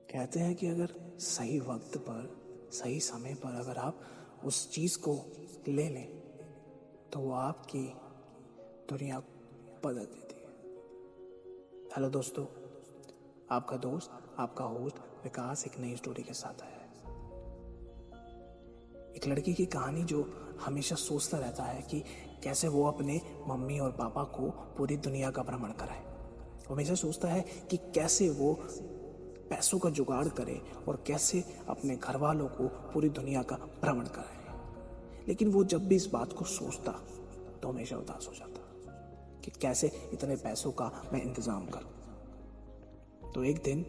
कहते हैं कि अगर सही वक्त पर सही समय पर अगर आप उस चीज़ को ले लें तो वो आपकी दुनिया बदल देती है। हेलो दोस्तों, आपका दोस्त आपका होस्ट विकास एक नई स्टोरी के साथ आया है। एक लड़की की कहानी जो हमेशा सोचता रहता है कि कैसे वो अपने मम्मी और पापा को पूरी दुनिया का भ्रमण कराए। वो हमेशा सोचता है कि कैसे वो पैसों का जुगाड़ करे और कैसे अपने घर वालों को पूरी दुनिया का भ्रमण कराए। लेकिन वो जब भी इस बात को सोचता तो हमेशा उदास हो जाता कि कैसे इतने पैसों का मैं इंतजाम करूं। तो एक दिन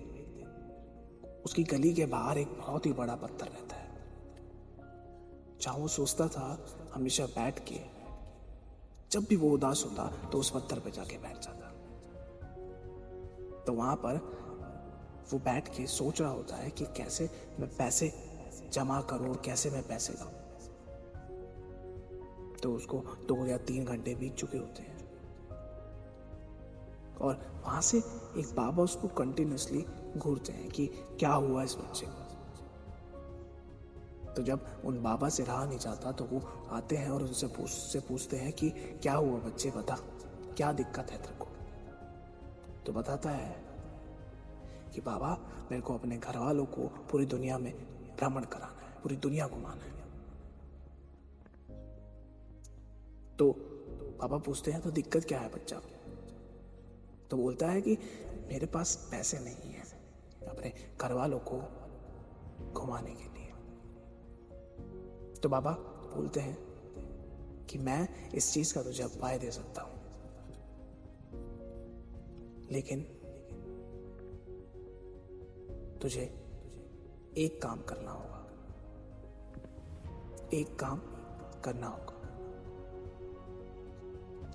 उसकी गली के बाहर एक बहुत ही बड़ा पत्थर रहता है, जहां वो सोचता था हमेशा बैठ के, जब भी वो उदास होता तो उस पत्थर पे जाके बैठ जाता। तो वहां पर वो बैठ के सोच रहा होता है कि कैसे मैं पैसे जमा करूं और कैसे मैं पैसे लाऊं। तो उसको 2 या 3 घंटे बीत चुके होते हैं और वहां से एक बाबा उसको कंटिन्यूसली घूरते हैं कि क्या हुआ इस बच्चे को। तो जब उन बाबा से रहा नहीं जाता तो वो आते हैं और उनसे पूछते हैं कि क्या हुआ बच्चे, बता क्या दिक्कत है तेरे को। तो बताता है कि बाबा मेरे को अपने घर वालों को पूरी दुनिया में भ्रमण कराना है, पूरी दुनिया घुमाना है। तो पापा पूछते हैं तो दिक्कत क्या है बच्चा। तो बोलता है कि मेरे पास पैसे नहीं है अपने घर वालों को घुमाने के लिए। तो बाबा बोलते हैं कि मैं इस चीज का तुझे उपाय दे सकता हूं, लेकिन तुझे एक काम करना होगा, एक काम करना होगा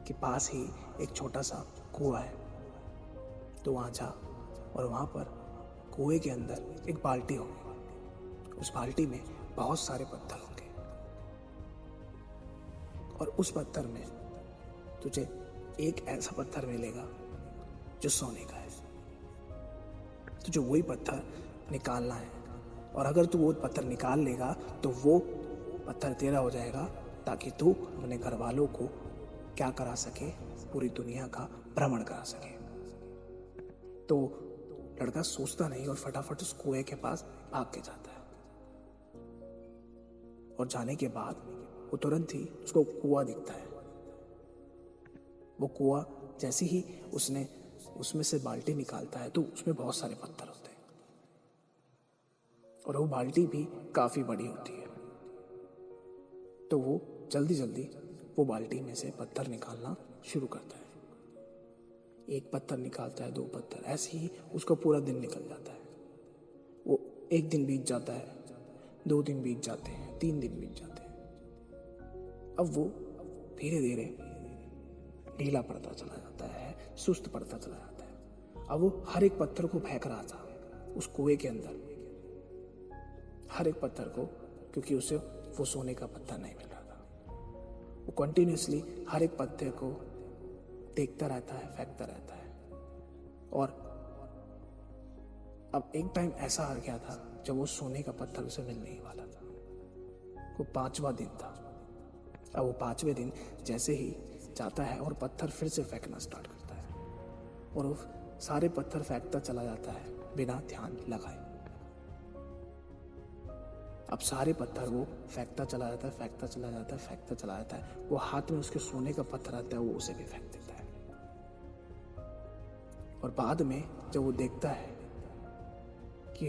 कि पास ही एक छोटा सा कुआं है। तो वहां जा और वहां पर कुएं के अंदर एक बाल्टी होगी। उस बाल्टी में बहुत सारे पत्थर होंगे और उस पत्थर में तुझे एक ऐसा पत्थर मिलेगा जो सोने का है। तुझे वही पत्थर निकालना है और अगर तू वो पत्थर निकाल लेगा तो वो पत्थर तेरा हो जाएगा, ताकि तू अपने घर वालों को क्या करा सके, पूरी दुनिया का भ्रमण करा सके। तो लड़का सोचता नहीं और फटाफट उस कुएं के पास भाग के जाता है और जाने के बाद वो तुरंत ही उसको कुआं दिखता है। वो कुआं जैसे ही उसने उसमें से बाल्टी निकालता है तो उसमें बहुत सारे पत्थर होते हैं और वो बाल्टी भी काफी बड़ी होती है। तो वो जल्दी जल्दी वो बाल्टी में से पत्थर निकालना शुरू करता है। एक पत्थर निकालता है, 2 पत्थर, ऐसे ही उसका पूरा दिन निकल जाता है। वो 1 दिन बीत जाता है, 2 दिन बीत जाते हैं, 3 दिन बीत जाते हैं। अब वो धीरे धीरे ढीला पड़ता चला जाता है, सुस्त पड़ता चला जाता है। अब वो हर एक पत्थर को फेंक रहा था उस कुएं के अंदर, हर एक पत्थर को, क्योंकि उसे वो सोने का पत्थर नहीं मिल रहा था। वो कंटिन्यूसली हर एक पत्थर को देखता रहता है, फेंकता रहता है। और अब एक टाइम ऐसा आ गया था जब वो सोने का पत्थर उसे मिलने ही वाला था। वो 5वां दिन था। अब वो 5वें दिन जैसे ही जाता है और पत्थर फिर से फेंकना स्टार्ट करता है और वो सारे पत्थर फेंकता चला जाता है बिना ध्यान लगाए। अब सारे पत्थर वो फेंकता चला जाता है, फेंकता चला जाता है, फेंकता चला जाता है। वो हाथ में उसके सोने का पत्थर आता है, वो उसे भी फेंक देता है। और बाद में जब वो देखता है कि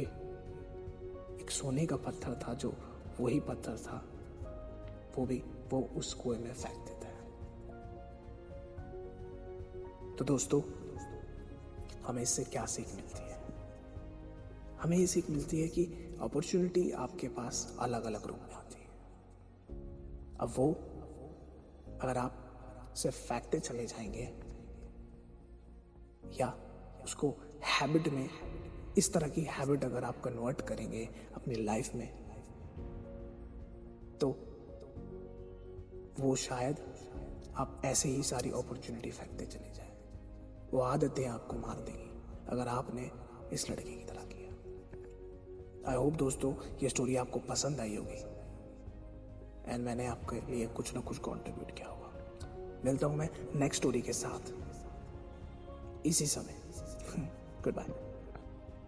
एक सोने का पत्थर था, जो वही पत्थर था, वो उस कुएं में फेंक देता है। तो दोस्तों, हमें इससे क्या सीख मिलती है? हमें ये सीख मिलती है कि अपॉर्चुनिटी आपके पास अलग अलग रूप में आती है। अब वो अगर आप सिर्फ फेंकते चले जाएंगे या उसको हैबिट में, इस तरह की हैबिट अगर आप कन्वर्ट करेंगे अपनी लाइफ में, तो वो शायद आप ऐसे ही सारी अपॉर्चुनिटी फेंकते चले जाएं। वो आदतें आपको मार देंगी अगर आपने इस लड़के की तरह किया। आई होप दोस्तों ये स्टोरी आपको पसंद आई होगी एंड मैंने आपके लिए कुछ ना कुछ कंट्रीब्यूट किया होगा। मिलता हूँ मैं नेक्स्ट स्टोरी के साथ इसी समय। Good bye.